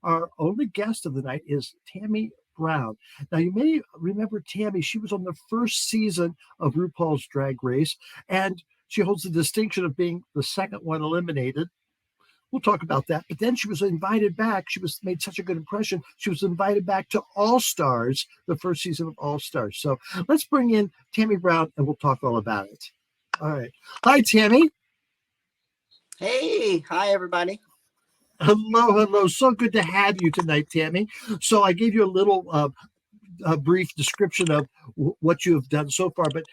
our only guest of the night is Tammie Brown. Now, you may remember Tammie. She was on the first season of RuPaul's Drag Race, and she holds the distinction of being the second one eliminated. We'll talk about that. But then she was invited back. She was made such a good impression. She was invited back to All Stars, the first season of All Stars. So let's bring in Tammie Brown, and we'll talk all about it. All right. Hi, Tammie. Hey, hi, everybody. Hello, hello. So good to have you tonight, Tammie. So I gave you a little a brief description of what you have done so far, but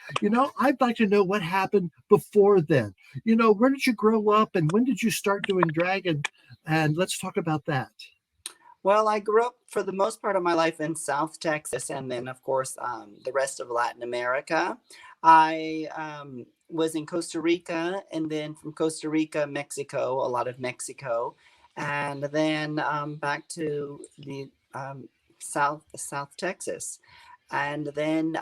I'd like to know what happened before then. Where did you grow up, and when did you start doing drag? And let's talk about that. Well, I grew up for the most part of my life in South Texas, and then, of course, the rest of Latin America. I was in Costa Rica, and then from Costa Rica, Mexico, a lot of Mexico, and then back to the South Texas, and then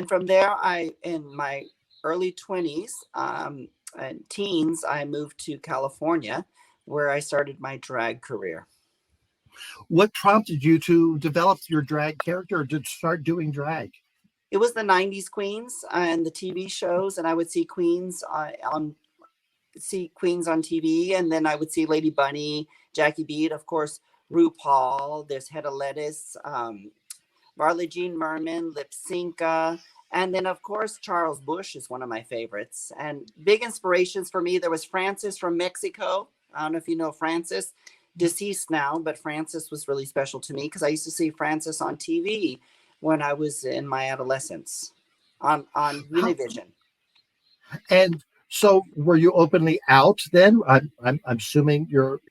from there, in my early 20s and teens, I moved to California, where I started my drag career. What prompted you to develop your drag character or to start doing drag? It was the 90s queens and the TV shows, and I would see queens on TV, and then I would see Lady Bunny, Jackie Beat, of course, RuPaul, there's Hedda Lettuce, Marley Jean Merman, Lip Synca, and then, of course, Charles Bush is one of my favorites. And big inspirations for me, there was Francis from Mexico. I don't know if you know Francis, deceased now, but Francis was really special to me because I used to see Francis on TV when I was in my adolescence on Univision. And so, were you openly out then? I'm assuming you're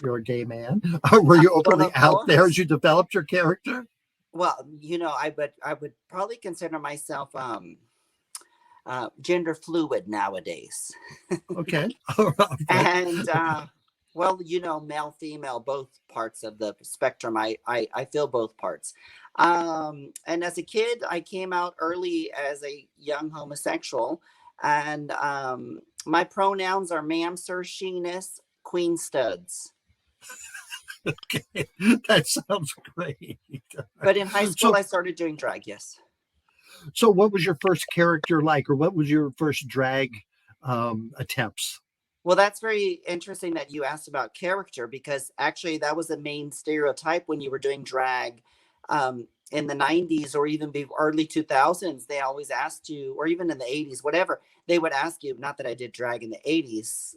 a gay man. Were you openly out there as you developed your character? Well, I would probably consider myself gender fluid nowadays. Okay. And well, male, female, both parts of the spectrum. I feel both parts. And as a kid, I came out early as a young homosexual. And my pronouns are ma'am, sir, she-ness, queen studs. Okay, that sounds great. But in high school, I started doing drag, yes. So what was your first character like, or what was your first drag attempts? Well, that's very interesting that you asked about character, because actually that was the main stereotype when you were doing drag in the 90s or even early 2000s. They always asked you, or even in the 80s, whatever, they would ask you, not that I did drag in the 80s,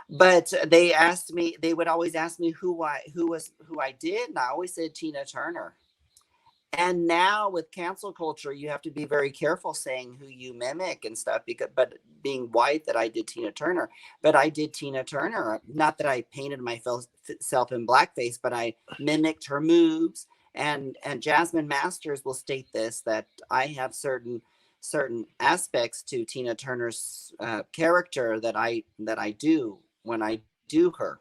but they would always ask me who I did. And I always said Tina Turner. And now with cancel culture, you have to be very careful saying who you mimic and stuff, but being white, that I did Tina Turner, but I did Tina Turner. Not that I painted myself in blackface, but I mimicked her moves. And Jasmine Masters will state this, that I have certain aspects to Tina Turner's character that I do when I do her.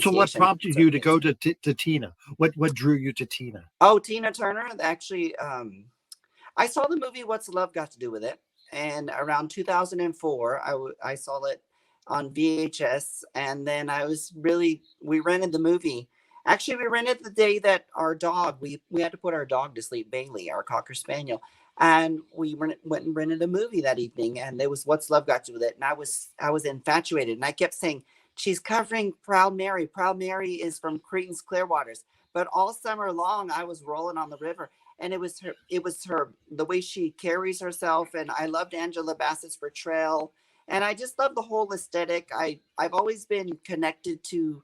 So what prompted you to go to Tina? What drew you to Tina? Oh, Tina Turner. Actually, I saw the movie What's Love Got to Do with It? And around 2004, I saw it on VHS. And then we rented the movie. Actually, we rented the day that our dog, we had to put our dog to sleep, Bailey, our Cocker Spaniel. And we went and rented a movie that evening. And there was What's Love Got to Do with It? And I was infatuated. And I kept saying, she's covering Proud Mary. Proud Mary is from Creedence Clearwaters. But all summer long, I was rolling on the river. And it was her, the way she carries herself. And I loved Angela Bassett's portrayal. And I just love the whole aesthetic. I've always been connected to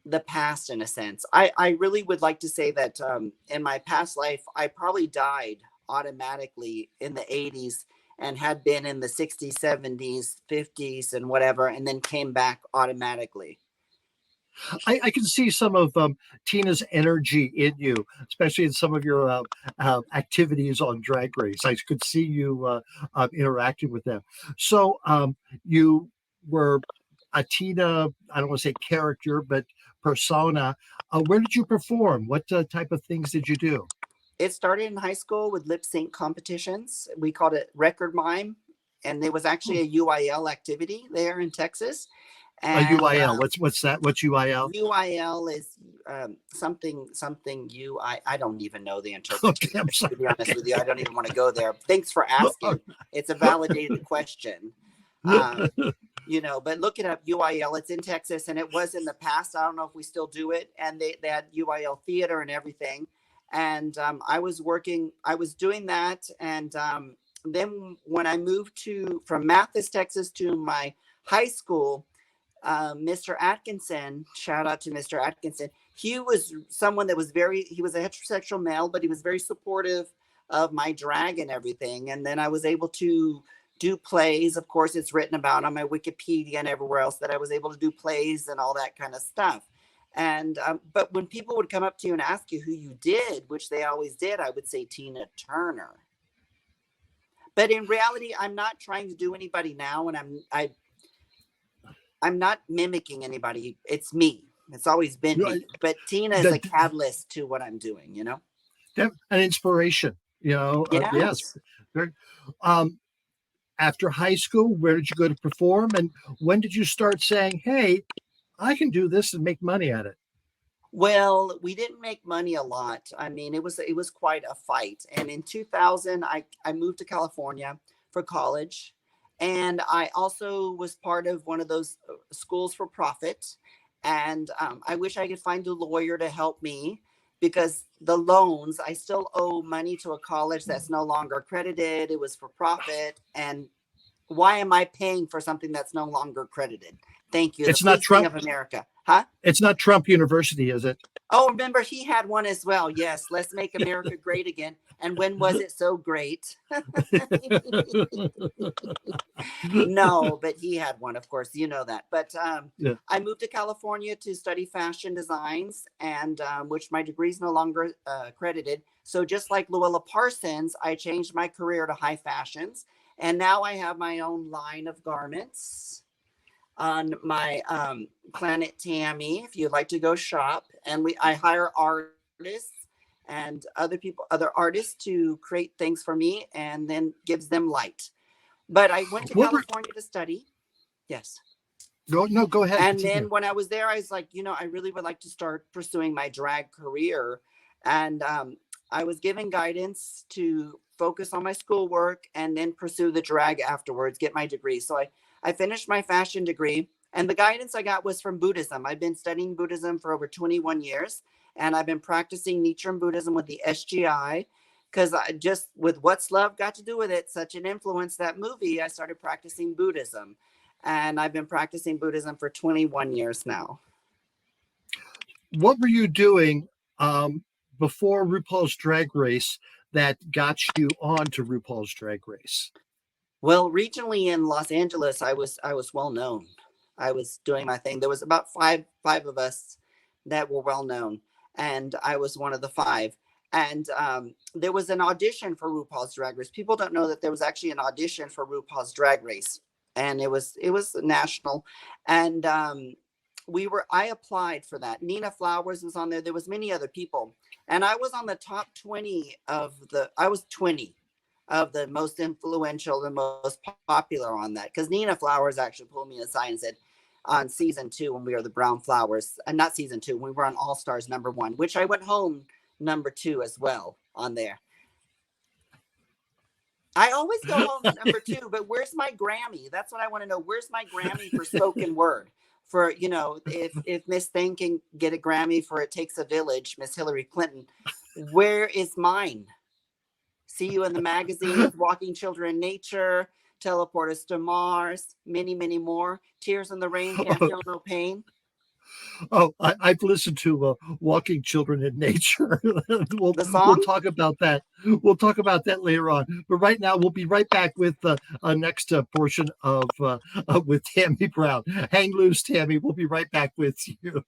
the past in a sense. I really would like to say that in my past life, I probably died automatically in the 80s and had been in the 60s, 70s, 50s, and whatever, and then came back automatically. I can see some of Tina's energy in you, especially in some of your activities on Drag Race. I could see you interacting with them. So you were a Tina, I don't want to say character, but persona. Where did you perform? What type of things did you do? It started in high school with lip sync competitions. We called it record mime. And there was actually a UIL activity there in Texas. A And UIL. What's that? What's UIL? UIL is something I don't even know the Okay, I'm interpretation. sorry. To be honest Okay. with you, I don't even want to go there. Thanks for asking. It's a validated question. Um, but look it up, UIL. It's in Texas, and it was in the past. I don't know if we still do it. And they had UIL theater and everything. And I was doing that. And then when I moved from Mathis, Texas to my high school, Mr. Atkinson, shout out to Mr. Atkinson. He was someone that was he was a heterosexual male, but he was very supportive of my drag and everything. And then I was able to do plays. Of course, it's written about on my Wikipedia and everywhere else that I was able to do plays and all that kind of stuff. And but when people would come up to you and ask you who you did, which they always did, I would say Tina Turner. But in reality, I'm not trying to do anybody now, and I'm not mimicking anybody. It's me. It's always been me. But Tina is a catalyst to what I'm doing, An inspiration, yes. Yes. After high school, where did you go to perform? And when did you start saying, hey, I can do this and make money at it? Well, we didn't make money a lot. I mean, it was quite a fight. And in 2000, I moved to California for college. And I also was part of one of those schools for profit. And I wish I could find a lawyer to help me, because the loans, I still owe money to a college that's no longer accredited. It was for profit. And why am I paying for something that's no longer accredited? Thank you. It's not Trump of America. Huh? It's not Trump University, is it? Oh, remember, he had one as well. Yes. Let's make America great again. And when was it so great? No, but he had one, of course, you know that. But Yeah. I moved to California to study fashion designs, and which my degree is no longer accredited. So just like Luella Parsons, I changed my career to high fashions. And now I have my own line of garments on my Planet Tammie, if you'd like to go shop. And I hire artists and other artists to create things for me, and then gives them light. But I went to California to study. Yes. No, go ahead. And then when I was there, I was like, I really would like to start pursuing my drag career. And I was given guidance to focus on my schoolwork and then pursue the drag afterwards, get my degree. So I finished my fashion degree, and the guidance I got was from Buddhism. I've been studying Buddhism for over 21 years, and I've been practicing Nichiren Buddhism with the SGI, because I just, with What's Love Got to Do with It, such an influence, that movie, I started practicing Buddhism. And I've been practicing Buddhism for 21 years now. What were you doing before RuPaul's Drag Race that got you on to RuPaul's Drag Race? Well, regionally in Los Angeles, I was well known. I was doing my thing. There was about five of us that were well known, and I was one of the five. And there was an audition for RuPaul's Drag Race. People don't know that there was actually an audition for RuPaul's Drag Race, and it was national. And I applied for that. Nina Flowers was on there. There was many other people, and I was on the top 20 I was 20 of the most influential and most popular on that, because Nina Flowers actually pulled me aside and said, on season 2, when we were the Brown Flowers, and not season 2, when we were on All Stars #1, which I went home #2 as well on there. I always go home #2, but where's my Grammy? That's what I want to know. Where's my Grammy for spoken word? For, if Miss Thing can get a Grammy for It Takes a Village, Miss Hillary Clinton, where is mine? See You in the Magazines, Walking Children in Nature, Teleport Us to Mars, many, many more. Tears in the Rain, Can't Feel No Pain. Oh, I've listened to Walking Children in Nature. We'll talk about that. We'll talk about that later on. But right now, we'll be right back with the next portion of with Tammie Brown. Hang loose, Tammie. We'll be right back with you.